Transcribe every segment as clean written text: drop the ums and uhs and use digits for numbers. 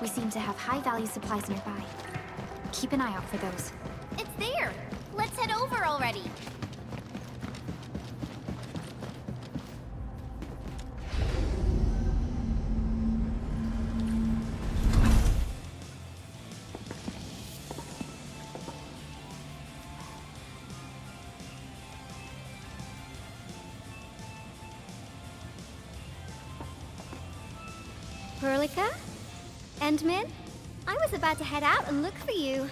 We seem to have high-value supplies nearby. Keep an eye out for those. It's there! Let's head over already! Perlica? Endmin? I was about to head out and look for you.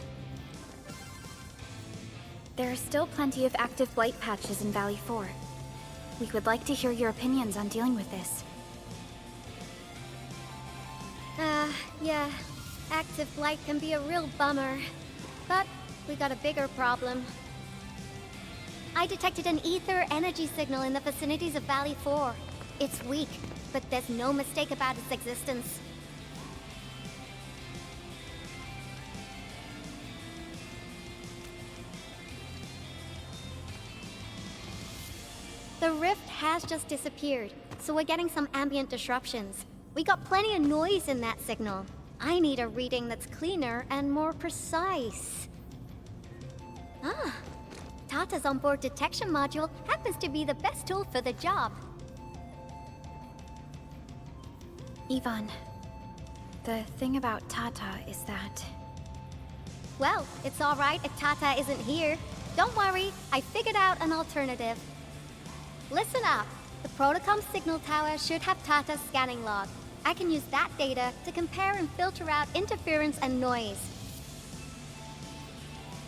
There are still plenty of active blight patches in Valley 4. We would like to hear your opinions on dealing with this. Yeah. Active blight can be a real bummer. But we got a bigger problem. I detected an ether energy signal in the vicinities of Valley 4. It's weak, but there's no mistake about its existence. The rift has just disappeared, so we're getting some ambient disruptions. We got plenty of noise in that signal. I need a reading that's cleaner and more precise. Ah, Tata's onboard detection module happens to be the best tool for the job. Yvonne, the thing about Tata is that... Well, it's alright if Tata isn't here. Don't worry, I figured out an alternative. Listen up. The Protocom signal tower should have Tata's scanning log. I can use that data to compare and filter out interference and noise.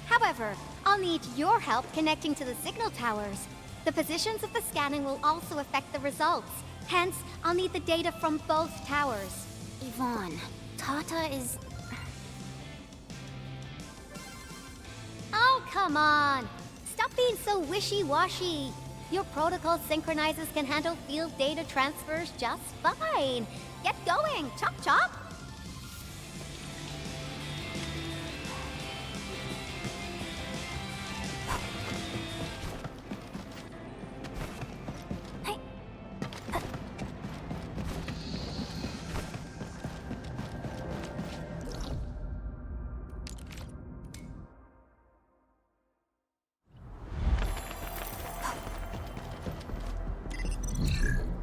However, I'll need your help connecting to the signal towers. The positions of the scanning will also affect the results. Hence, I'll need the data from both towers. Yvonne, Tata is... Oh, come on! Stop being so wishy-washy! Your protocol synchronizers can handle field data transfers just fine. Get going, chop chop!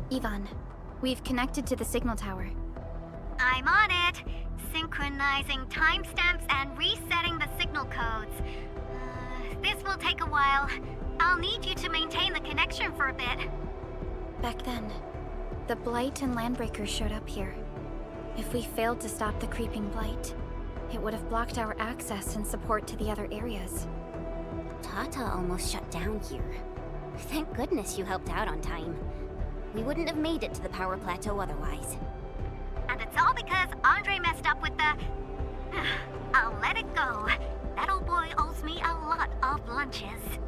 Yvonne, we've connected to the signal tower. I'm on it. Synchronizing timestamps and resetting the signal codes. This will take a while. I'll need you to maintain the connection for a bit. Back then, the Blight and Landbreakers showed up here. If we failed to stop the creeping Blight, it would have blocked our access and support to the other areas. Tata almost shut down here. Thank goodness you helped out on time. We wouldn't have made it to the power plateau otherwise. And it's all because Andre messed up with the... I'll let it go. That old boy owes me a lot of lunches.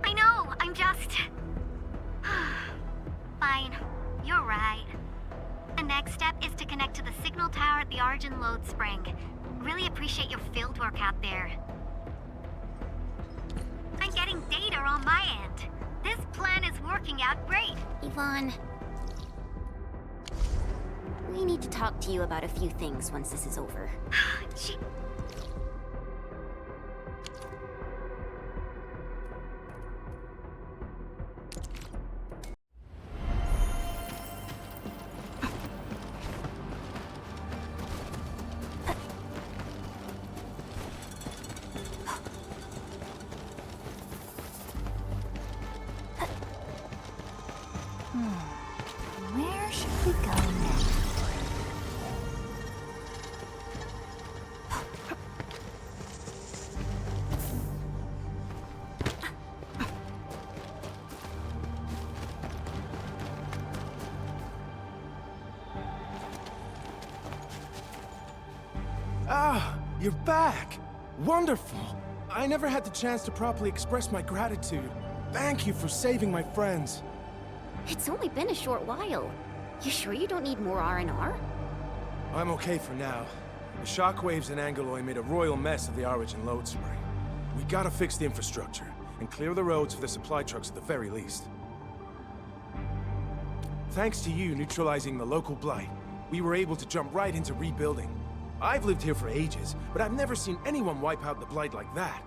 I know, I'm just... Fine, you're right. The next step is to connect to the signal tower at the Origin Load Spring. Really appreciate your field work out there. I'm getting data on my end. This plan is working out great. Yvonne, we need to talk to you about a few things once this is over. Gee. Where should we go next? Ah, you're back! Wonderful! I never had the chance to properly express my gratitude. Thank you for saving my friends. It's only been a short while. You sure you don't need more R&R? I'm okay for now. The shockwaves in Aggelomoirai made a royal mess of the Origin Load Spring. We gotta fix the infrastructure, and clear the roads for the supply trucks at the very least. Thanks to you neutralizing the local blight, we were able to jump right into rebuilding. I've lived here for ages, but I've never seen anyone wipe out the blight like that.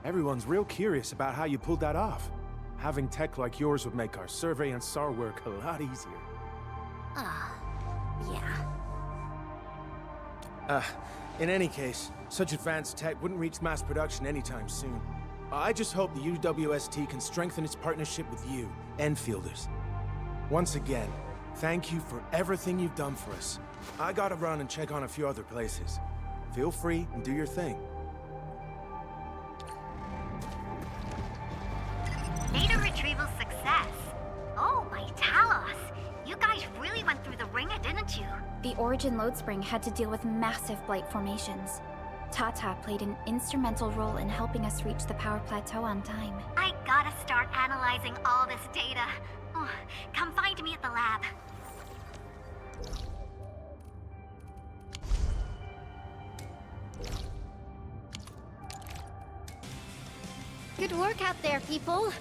Everyone's real curious about how you pulled that off. Having tech like yours would make our survey and SAR work a lot easier. Yeah. In any case, such advanced tech wouldn't reach mass production anytime soon. I just hope the UWST can strengthen its partnership with you, Endfielders. Once again, thank you for everything you've done for us. I gotta run and check on a few other places. Feel free and do your thing. Data retrieval success. Oh, my Talos. You guys really went through the ringer, didn't you? The Origin load spring had to deal with massive blight formations. Tata played an instrumental role in helping us reach the power plateau on time. I gotta start analyzing all this data. Oh, come find me at the lab. Good work out there, people.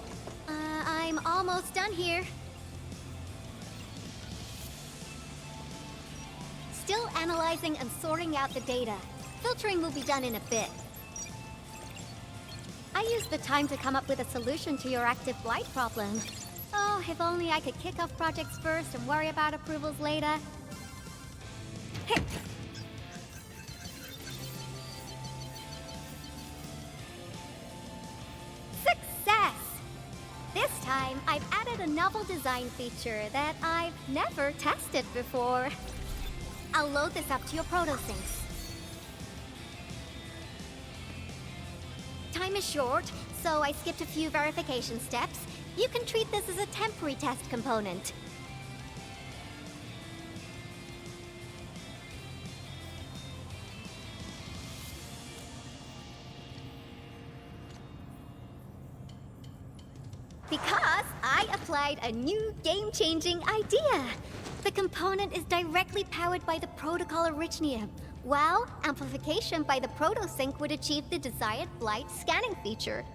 I'm almost done here. Still analyzing and sorting out the data. Filtering will be done in a bit. I used the time to come up with a solution to your active blight problem. Oh, if only I could kick off projects first and worry about approvals later. Hey. Success! This time, I've added a novel design feature that I've never tested before. I'll load this up to your proto-syncs. Time is short, so I skipped a few verification steps. You can treat this as a temporary test component. Because I applied a new game-changing idea. The component is directly powered by the protocol Originium, while amplification by the proto-sync would achieve the desired blight scanning feature.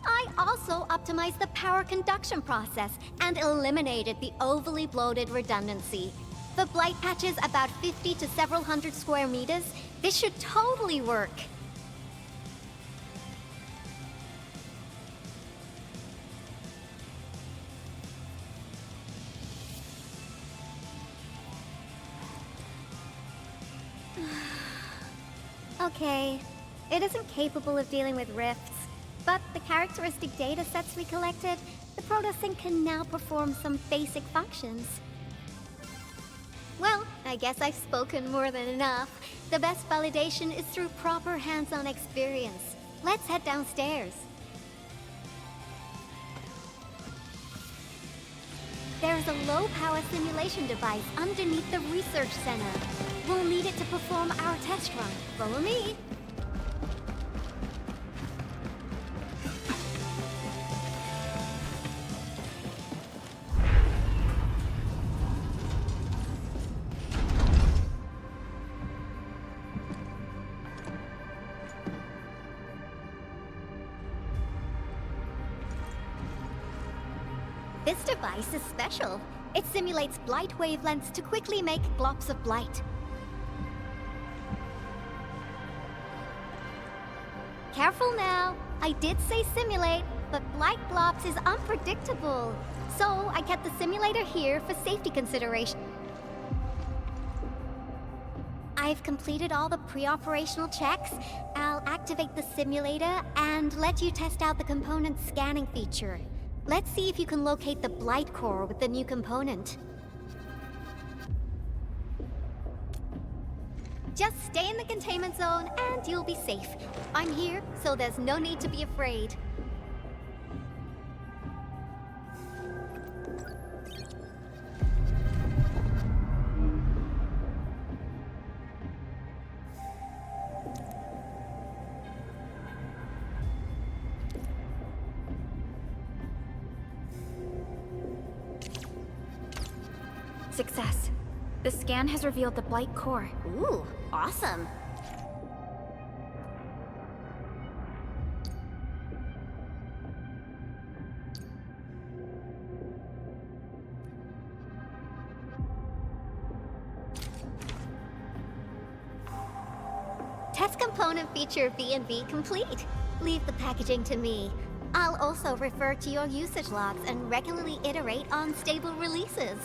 I also optimized the power conduction process and eliminated the overly bloated redundancy. For blight patches about 50 to several hundred square meters, this should totally work. Okay, it isn't capable of dealing with rifts, but the characteristic data sets we collected, the protosync can now perform some basic functions. Well, I guess I've spoken more than enough. The best validation is through proper hands-on experience. Let's head downstairs. There's a low-power simulation device underneath the research center. We'll need it to perform our test run. Follow me. This device is special. It simulates blight wavelengths to quickly make globs of blight. Careful now. I did say simulate, but blight globs is unpredictable. So I kept the simulator here for safety consideration. I've completed all the pre-operational checks. I'll activate the simulator and let you test out the component scanning feature. Let's see if you can locate the blight core with the new component. Just stay in the containment zone and you'll be safe. I'm here, so there's no need to be afraid. Success. The scan has revealed the blight core. Ooh, awesome. That's component feature B&B complete. Leave the packaging to me. I'll also refer to your usage logs and regularly iterate on stable releases.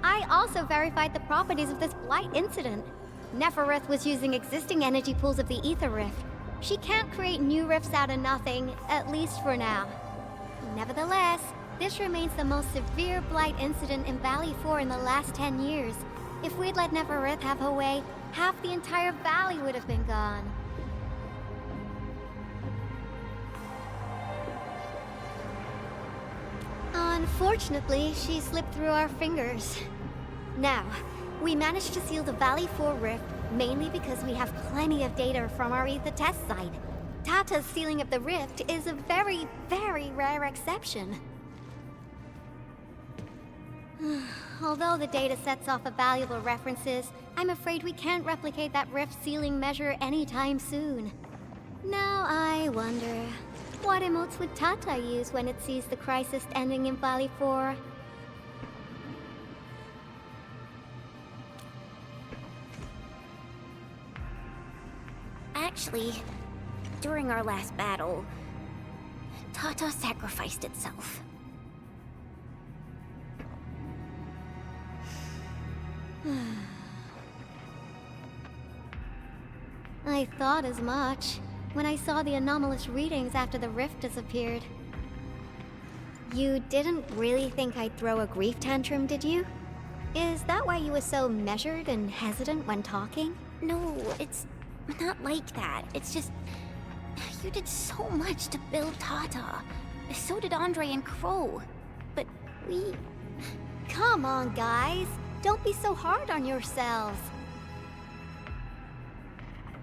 I also verified the properties of this blight incident. Neferith was using existing energy pools of the Ether Rift. She can't create new rifts out of nothing, at least for now. Nevertheless, this remains the most severe blight incident in Valley 4 in the last 10 years. If we'd let Neferith have her way, half the entire valley would have been gone. Unfortunately, she slipped through our fingers. Now, we managed to seal the Valley 4 rift mainly because we have plenty of data from our Ether test site. Tata's sealing of the rift is a very, very rare exception. Although the data sets offer valuable references, I'm afraid we can't replicate that rift sealing measure anytime soon. Now I wonder, what emotes would Tata use when it sees the crisis ending in Valley 4? Actually, during our last battle, Tata sacrificed itself. I thought as much when I saw the anomalous readings after the rift disappeared. You didn't really think I'd throw a grief tantrum, did you? Is that why you were so measured and hesitant when talking? No, it's not like that. It's just... you did so much to build Tata. So did Andre and Crow. But we... Come on, guys. Don't be so hard on yourselves.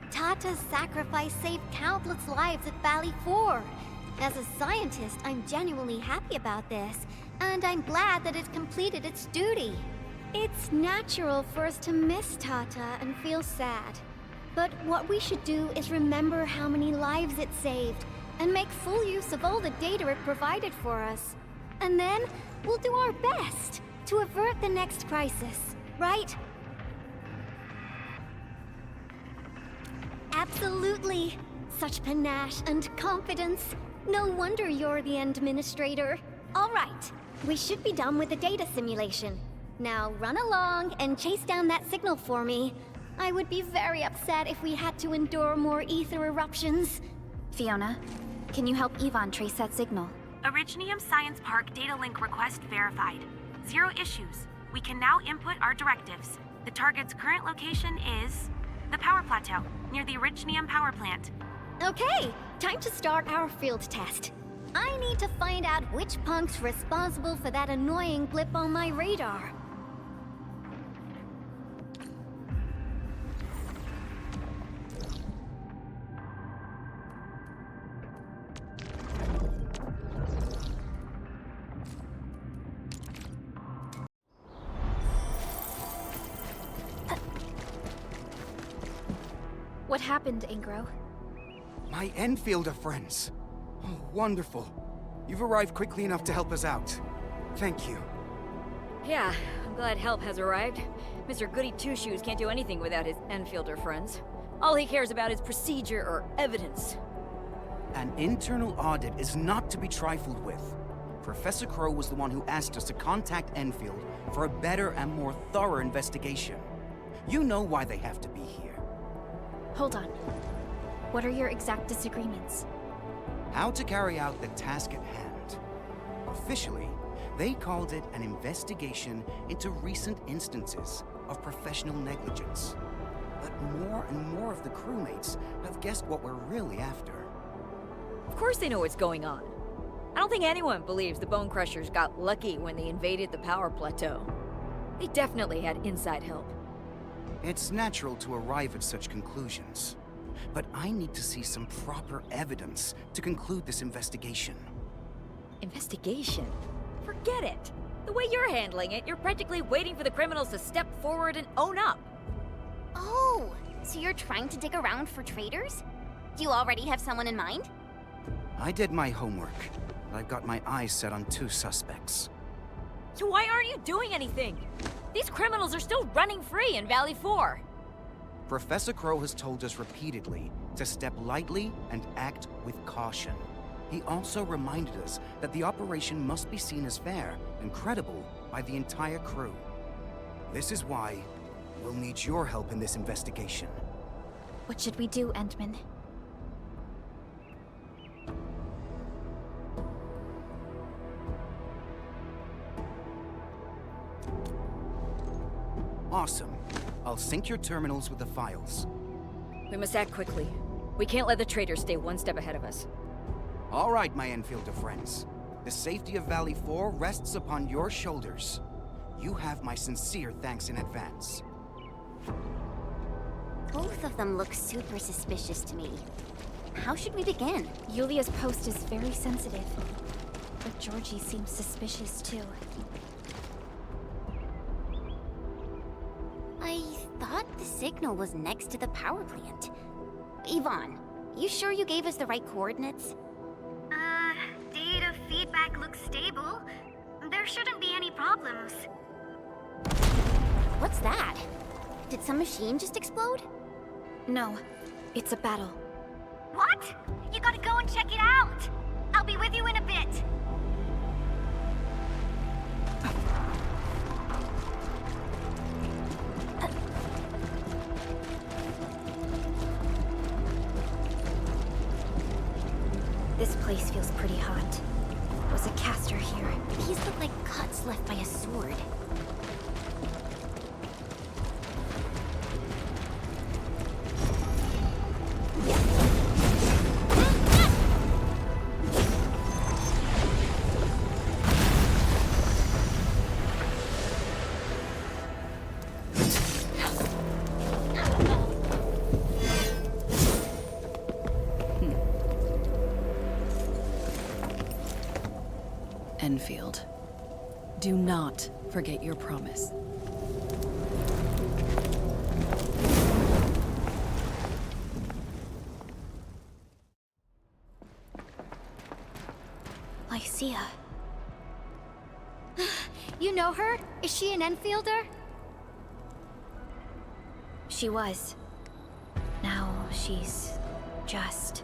Tata's sacrifice saved countless lives at Valley 4. As a scientist, I'm genuinely happy about this, and I'm glad that it completed its duty. It's natural for us to miss Tata and feel sad. But what we should do is remember how many lives it saved, and make full use of all the data it provided for us. And then, we'll do our best to avert the next crisis, right? Absolutely. Such panache and confidence. No wonder you're the administrator. All right, we should be done with the data simulation. Now run along and chase down that signal for me. I would be very upset if we had to endure more ether eruptions. Fiona, can you help Yvonne trace that signal? Originium Science Park data link request verified. 0 issues. We can now input our directives. The target's current location is the power plateau, near the Originium power plant. Okay, time to start our field test. I need to find out which punk's responsible for that annoying blip on my radar. What happened, Ingro? My Endfielder friends. Oh, wonderful. You've arrived quickly enough to help us out. Thank you. Yeah, I'm glad help has arrived. Mr. Goody Two-Shoes can't do anything without his Endfielder friends. All he cares about is procedure or evidence. An internal audit is not to be trifled with. Professor Crow was the one who asked us to contact Endfield for a better and more thorough investigation. You know why they have to be here. Hold on. What are your exact disagreements? How to carry out the task at hand. Officially, they called it an investigation into recent instances of professional negligence. But more and more of the crewmates have guessed what we're really after. Of course they know what's going on. I don't think anyone believes the Bone Crushers got lucky when they invaded the power plateau. They definitely had inside help. It's natural to arrive at such conclusions. But I need to see some proper evidence to conclude this investigation. Investigation? Forget it. The way you're handling it, you're practically waiting for the criminals to step forward and own up. Oh, so you're trying to dig around for traitors? Do you already have someone in mind? I did my homework. but I've got my eyes set on 2 suspects. So why aren't you doing anything? These criminals are still running free in Valley 4. Professor Crow has told us repeatedly to step lightly and act with caution. He also reminded us that the operation must be seen as fair and credible by the entire crew. This is why we'll need your help in this investigation. What should we do, Endman? Awesome. I'll sync your terminals with the files. We must act quickly. We can't let the traitors stay one step ahead of us. All right, my Endfielder friends. The safety of Valley 4 rests upon your shoulders. You have my sincere thanks in advance. Both of them look super suspicious to me. How should we begin? Yulia's post is very sensitive, but Georgie seems suspicious too. I thought the signal was next to the power plant. Yvonne, you sure you gave us the right coordinates? Data feedback looks stable. There shouldn't be any problems. What's that? Did some machine just explode? No, it's a battle. What? You gotta go and check it out! I'll be with you in a bit. This place feels pretty hot. Was a caster here? These look like cuts left by a sword. Endfield. Do not forget your promise. Lycia. You know her? Is she an Endfielder? She was. Now she's just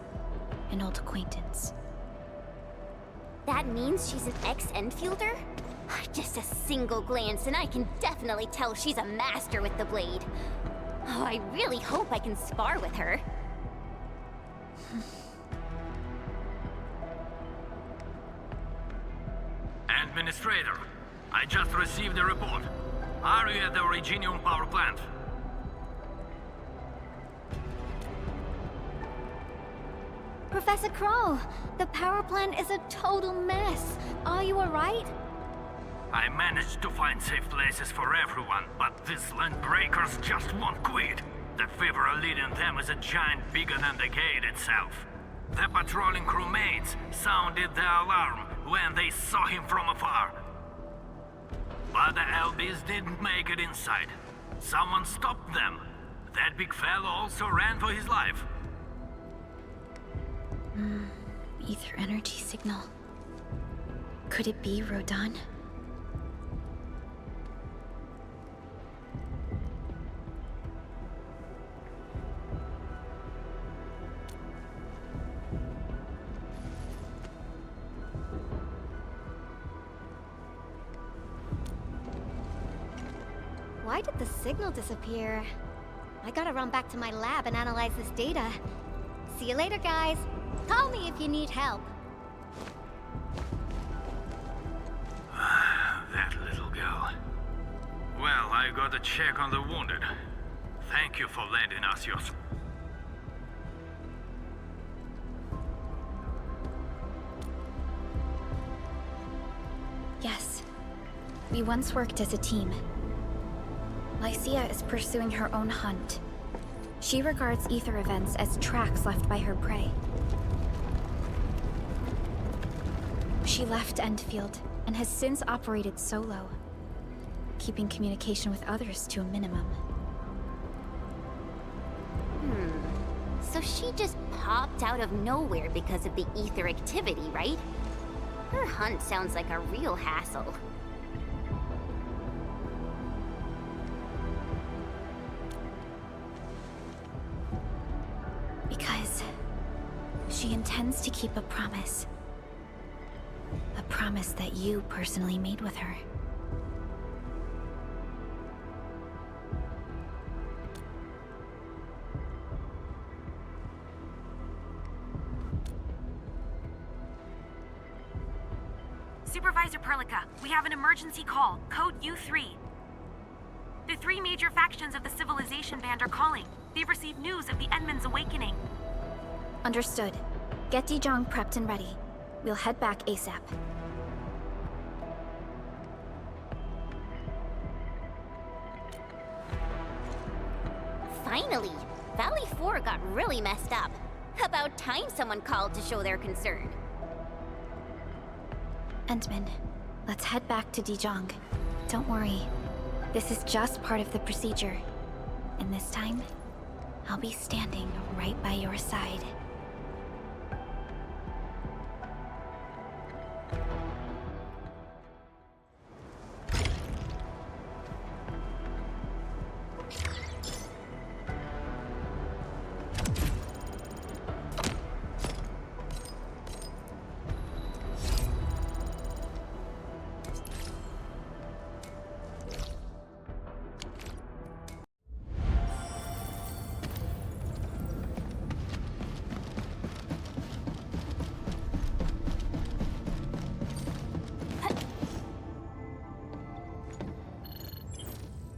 an old acquaintance. That means she's an ex-Endfielder? Just a single glance and I can definitely tell she's a master with the blade. Oh, I really hope I can spar with her. Administrator, I just received a report. Are you at the Originium power plant? Professor Crow, the power plant is a total mess. Are you alright? I managed to find safe places for everyone, but these landbreakers just won't quit. The fever leading them is a giant bigger than the gate itself. The patrolling crewmates sounded the alarm when they saw him from afar. But the LBs didn't make it inside. Someone stopped them. That big fellow also ran for his life. Ether energy signal. Could it be Rodan? Why did the signal disappear? I gotta run back to my lab and analyze this data. See you later, guys. Call me if you need help. That little girl. Well, I got a check on the wounded. Thank you for lending us your... Yes. We once worked as a team. Lycia is pursuing her own hunt. She regards ether events as tracks left by her prey. She left Endfield and has since operated solo, keeping communication with others to a minimum. So she just popped out of nowhere because of the ether activity, right? Her hunt sounds like a real hassle. Because she intends to keep a promise. A promise that you personally made with her. Supervisor Perlica, we have an emergency call, code U3. The three major factions of the Civilization Band are calling. They've received news of the Endman's awakening. Understood. Get Dijong prepped and ready. We'll head back ASAP. Finally! Valley 4 got really messed up. About time someone called to show their concern. Endman, let's head back to Dijong. Don't worry. This is just part of the procedure. And this time, I'll be standing right by your side.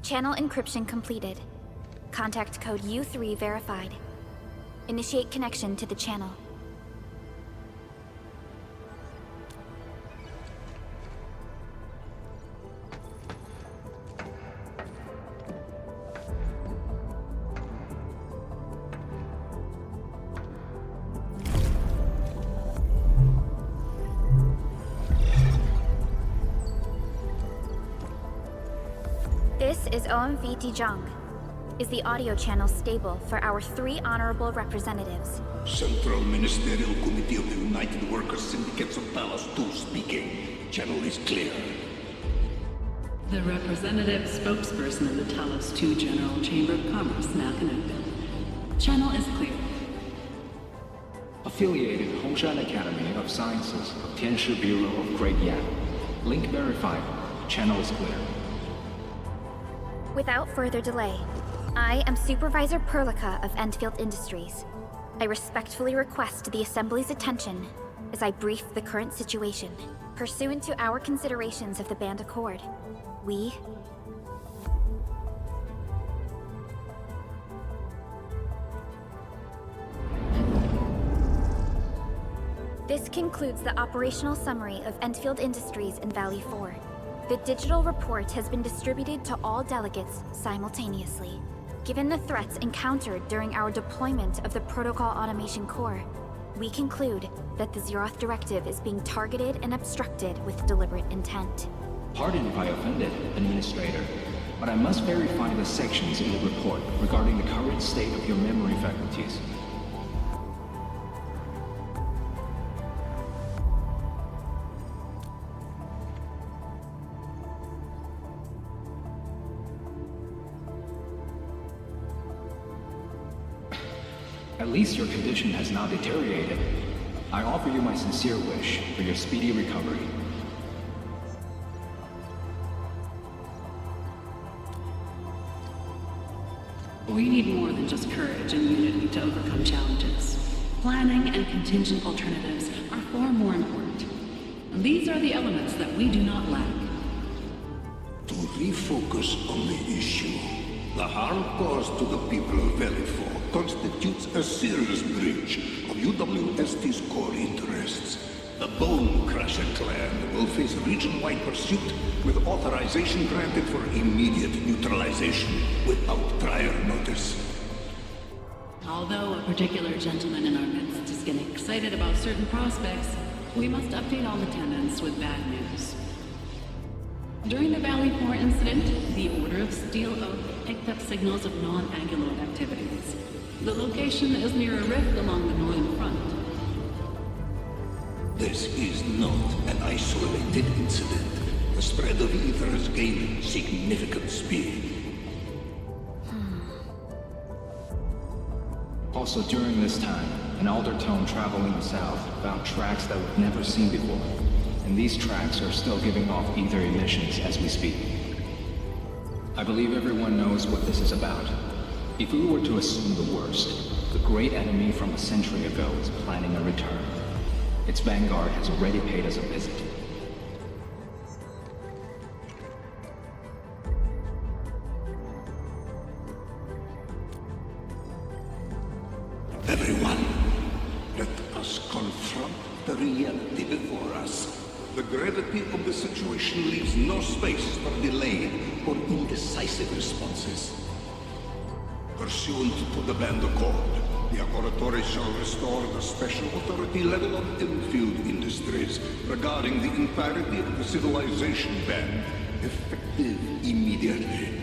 Channel encryption completed. Contact code U3 verified. Initiate connection to the channel. This is OMV Dijong. Is the audio channel stable for our 3 honorable representatives? Central Ministerial Committee of the United Workers Syndicates of Talos II speaking. Channel is clear. The representative spokesperson of the Talos II General Chamber of Commerce now connected. Channel is clear. Affiliated Hongshan Academy of Sciences of Tianshi Bureau of Great Yan. Link verified. Channel is clear. Without further delay, I am Supervisor Perlica of Endfield Industries. I respectfully request the Assembly's attention as I brief the current situation. Pursuant to our considerations of the Band Accord, we... This concludes the operational summary of Endfield Industries in Valley 4. The digital report has been distributed to all delegates simultaneously. Given the threats encountered during our deployment of the Protocol Automation Core, we conclude that the Zeroth Directive is being targeted and obstructed with deliberate intent. Pardon if I offended, Administrator, but I must verify the sections in the report regarding the current state of your memory faculties. At least your condition has now deteriorated. I offer you my sincere wish for your speedy recovery. We need more than just courage and unity to overcome challenges. Planning and contingent alternatives are far more important. And these are the elements that we do not lack. To refocus on the issue, the harm caused to the people of Valley 4 constitutes a serious breach of UWST's core interests. The Bone Crusher clan will face region-wide pursuit with authorization granted for immediate neutralization without prior notice. Although a particular gentleman in our midst is getting excited about certain prospects, we must update all attendants with bad news. During the Valley 4 incident, the Order of Steel Oak picked up signals of non-Aggeloid activities. The location is near a rift along the northern front. This is not an isolated incident. The spread of ether has gained significant speed. Also, during this time, an Aldertone traveling south found tracks that we've never seen before. And these tracks are still giving off ether emissions as we speak. I believe everyone knows what this is about. If we were to assume the worst, the great enemy from a century ago is planning a return. Its vanguard has already paid us a visit. Everyone, let us confront the reality before us. The gravity of the situation leaves no space for delayed or indecisive responses. Pursuant to the Band Accord, the Laboratory shall restore the special authority level of Endfield Industries regarding the entirety of the civilization band, effective immediately.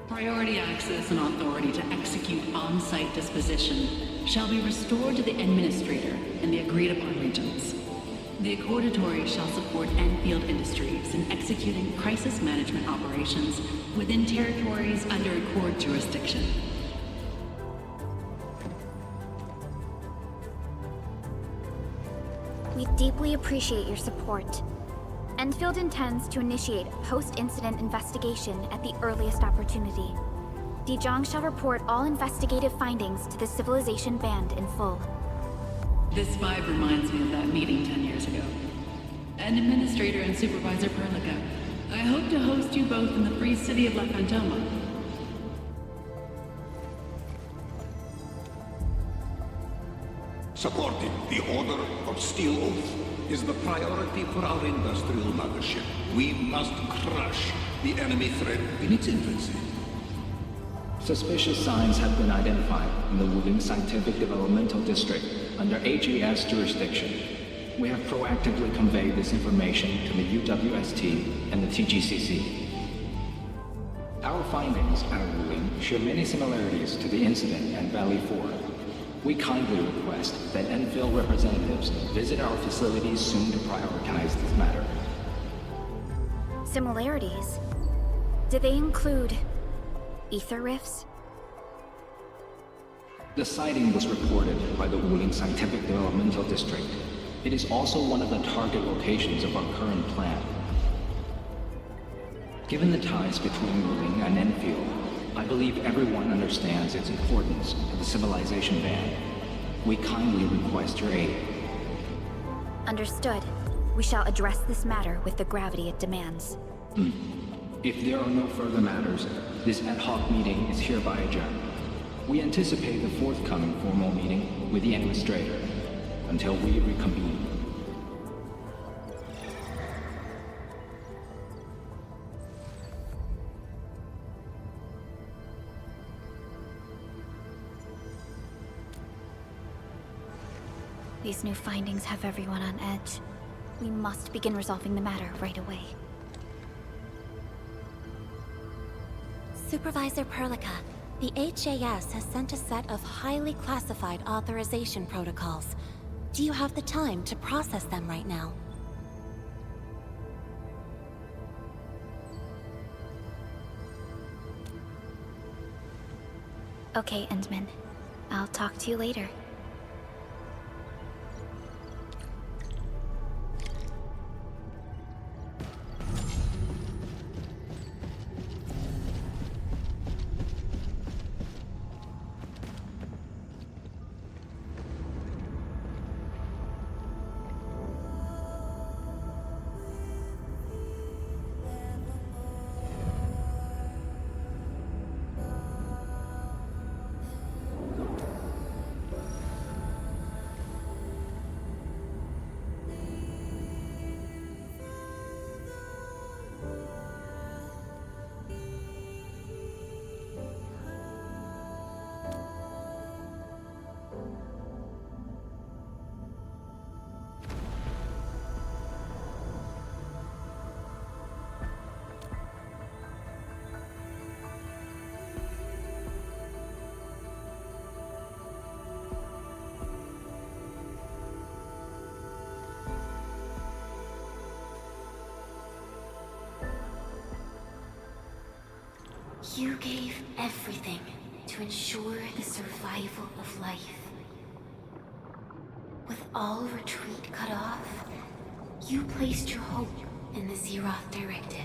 Priority access and authority to execute on-site disposition shall be restored to the Administrator in the agreed-upon regions. The Accordatory shall support Endfield Industries in executing crisis management operations within territories under Accord jurisdiction. We deeply appreciate your support. Endfield intends to initiate a post-incident investigation at the earliest opportunity. Dijong shall report all investigative findings to the Civilization Band in full. This vibe reminds me of that meeting 10 years ago. And Administrator and Supervisor Perlica, I hope to host you both in the free city of La Fantoma. Supporting the Order of Steel Oath is the priority for our industrial mothership. We must crush the enemy threat in its infancy. Suspicious signs have been identified in the Wuling Scientific Developmental District under HAS jurisdiction. We have proactively conveyed this information to the UWST and the TGCC. Our findings at Wuling share many similarities to the incident at Valley 4. We kindly request that Endfield representatives visit our facilities soon to prioritize this matter. Similarities? Do they include ether rifts? The sighting was reported by the Wuling Scientific Developmental District. It is also one of the target locations of our current plan. Given the ties between Wuling and Endfield, I believe everyone understands its importance to the Civilization Band. We kindly request your aid. Understood. We shall address this matter with the gravity it demands. If there are no further matters, this ad hoc meeting is hereby adjourned. We anticipate the forthcoming formal meeting with the Administrator until we reconvene. These new findings have everyone on edge. We must begin resolving the matter right away. Supervisor Perlica, the HAS has sent a set of highly classified authorization protocols. Do you have the time to process them right now? Okay, Endman. I'll talk to you later. You gave everything to ensure the survival of life. With all retreat cut off, you placed your hope in the Zeroth Directive.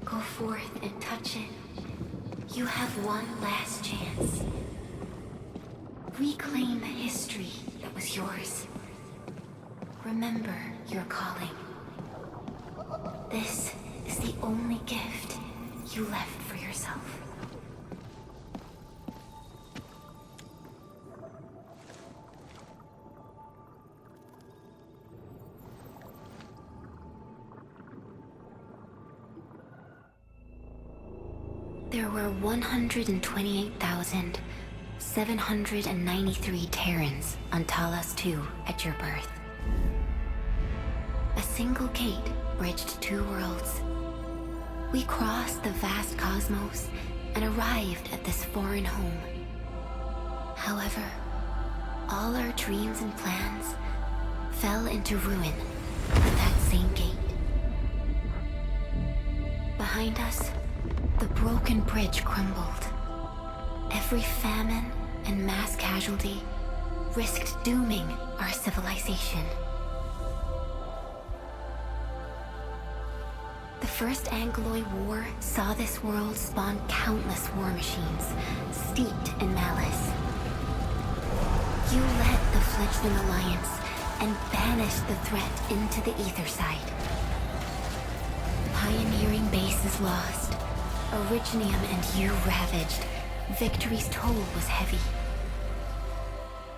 Go forth and touch it. You have one last chance. Reclaim the history that was yours. Remember your calling. This is the only gift you left for yourself. There were 128,793 Terrans on Talos II at your birth. A single gate bridged two worlds. We crossed the vast cosmos and arrived at this foreign home. However, all our dreams and plans fell into ruin at that same gate. Behind us, the broken bridge crumbled. Every famine and mass casualty risked dooming our civilization. The First Angloid War saw this world spawn countless war machines, steeped in malice. You led the fledgling alliance and banished the threat into the ether side. Pioneering bases lost, Originium and you ravaged. Victory's toll was heavy.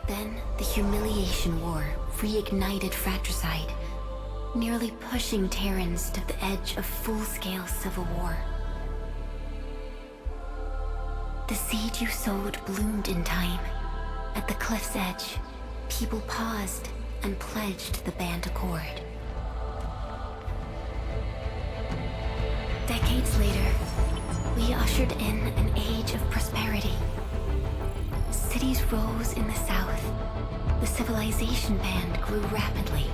Then the Humiliation War reignited fratricide, nearly pushing Terrans to the edge of full-scale civil war. The seed you sowed bloomed in time. At the cliff's edge, people paused and pledged the Band Accord. Decades later, we ushered in an age of prosperity. Cities rose in the south. The civilization band grew rapidly.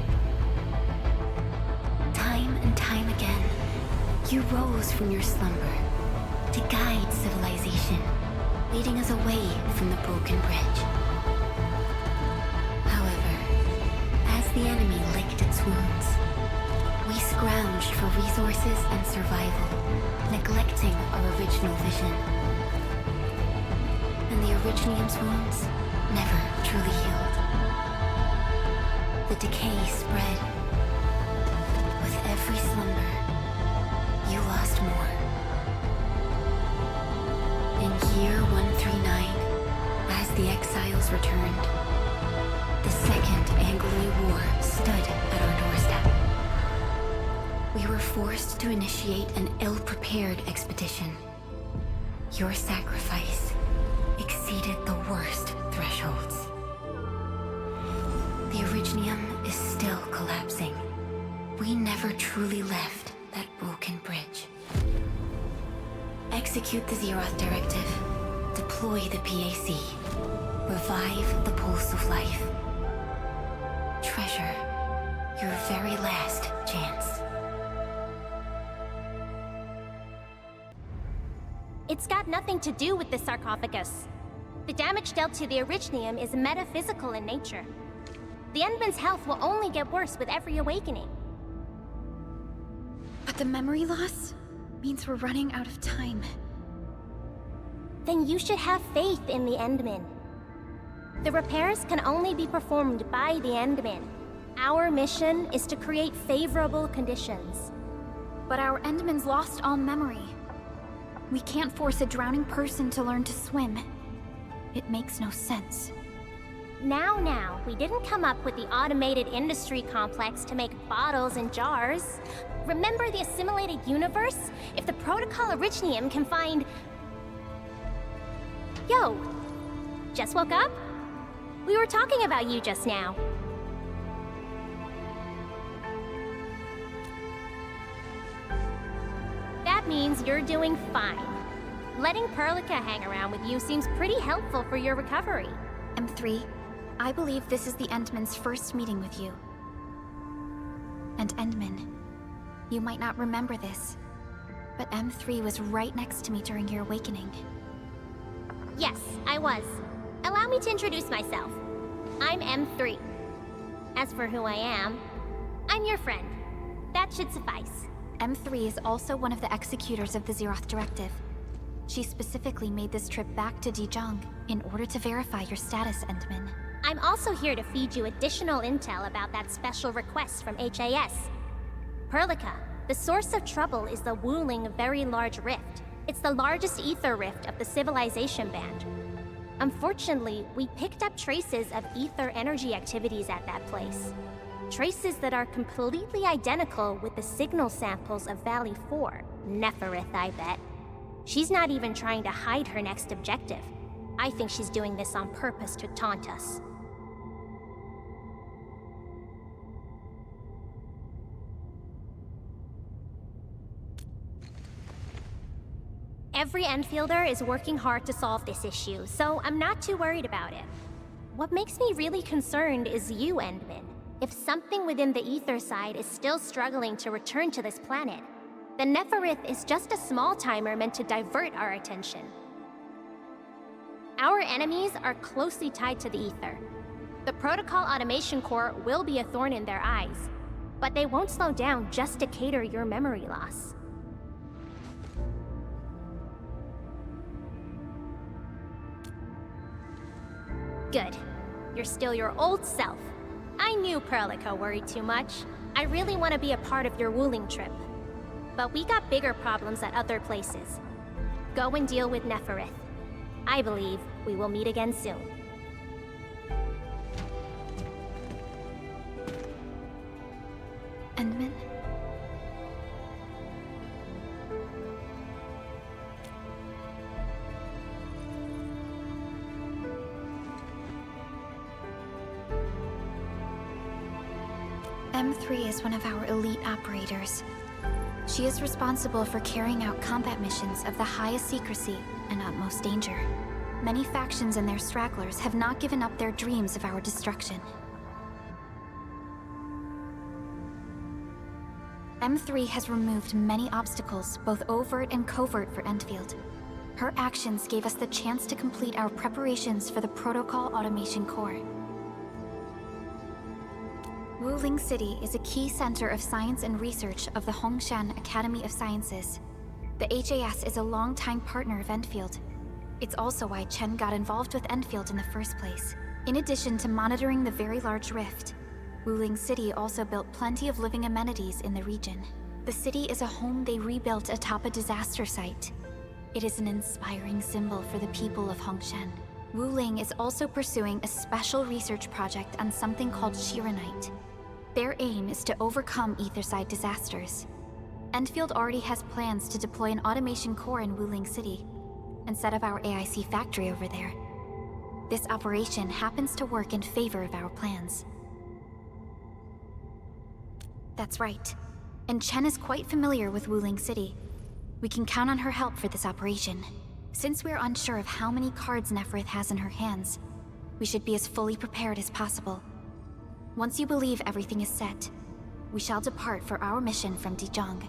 Time and time again, you rose from your slumber to guide civilization, leading us away from the broken bridge. However, as the enemy licked its wounds, we scrounged for resources and survival, neglecting our original vision. And the Originium's wounds never truly healed. The decay spread. With every slumber, you lost more. In year 139, as the exiles returned, the Second Angloid War stood at our doorstep. We were forced to initiate an ill-prepared expedition. Your sacrifice exceeded the worst thresholds. The Originium is still collapsing. We never truly left that broken bridge. Execute the Zeroth Directive. Deploy the PAC. Revive the pulse of life. Treasure your very last chance. It's got nothing to do with the sarcophagus. The damage dealt to the Originium is metaphysical in nature. The Endman's health will only get worse with every awakening. But the memory loss means we're running out of time. Then you should have faith in the Endman. The repairs can only be performed by the Endman. Our mission is to create favorable conditions. But our Endman's lost all memory. We can't force a drowning person to learn to swim. It makes no sense. Now, we didn't come up with the automated industry complex to make bottles and jars. Remember the assimilated universe? If the Protocol Originium can find... Yo! Just woke up? We were talking about you just now. means you're doing fine. Letting Perlica hang around with you seems pretty helpful for your recovery. M3, I believe this is the Endman's first meeting with you. And Endman, you might not remember this, but M3 was right next to me during your awakening. Yes, I was. Allow me to introduce myself. I'm M3. As for who I am, I'm your friend. That should suffice. M3 is also one of the executors of the Zeroth Directive. She specifically made this trip back to Dijong in order to verify your status, Endman. I'm also here to feed you additional intel about that special request from HAS. Perlica, the source of trouble is the Wuling Very Large Rift. It's the largest ether rift of the Civilization Band. Unfortunately, we picked up traces of ether energy activities at that place. Traces that are completely identical with the signal samples of Valley 4. Neferith, I bet. She's not even trying to hide her next objective. I think she's doing this on purpose to taunt us. Every Endfielder is working hard to solve this issue, so I'm not too worried about it. What makes me really concerned is you, Endman. If something within the ether side is still struggling to return to this planet, then Neferith is just a small timer meant to divert our attention. Our enemies are closely tied to the ether. The Protocol Automation Core will be a thorn in their eyes, but they won't slow down just to cater your memory loss. Good. You're still your old self. I knew Perlica worried too much. I really want to be a part of your Wuling trip. But we got bigger problems at other places. Go and deal with Neferith. I believe we will meet again soon. Endman? M3 is one of our elite operators. She is responsible for carrying out combat missions of the highest secrecy and utmost danger. Many factions and their stragglers have not given up their dreams of our destruction. M3 has removed many obstacles, both overt and covert, for Endfield. Her actions gave us the chance to complete our preparations for the Protocol Automation Core. Wuling City is a key center of science and research of the Hongshan Academy of Sciences. The HAS is a longtime partner of Endfield. It's also why Chen got involved with Endfield in the first place. In addition to monitoring the Very Large Rift, Wuling City also built plenty of living amenities in the region. The city is a home they rebuilt atop a disaster site. It is an inspiring symbol for the people of Hongshan. Wuling is also pursuing a special research project on something called Shiranite. Their aim is to overcome Etherside disasters. Endfield already has plans to deploy an automation core in Wuling City and set up our AIC factory over there. This operation happens to work in favor of our plans. That's right. And Chen is quite familiar with Wuling City. We can count on her help for this operation. Since we're unsure of how many cards Neferith has in her hands, we should be as fully prepared as possible. Once you believe everything is set, we shall depart for our mission from Dijong.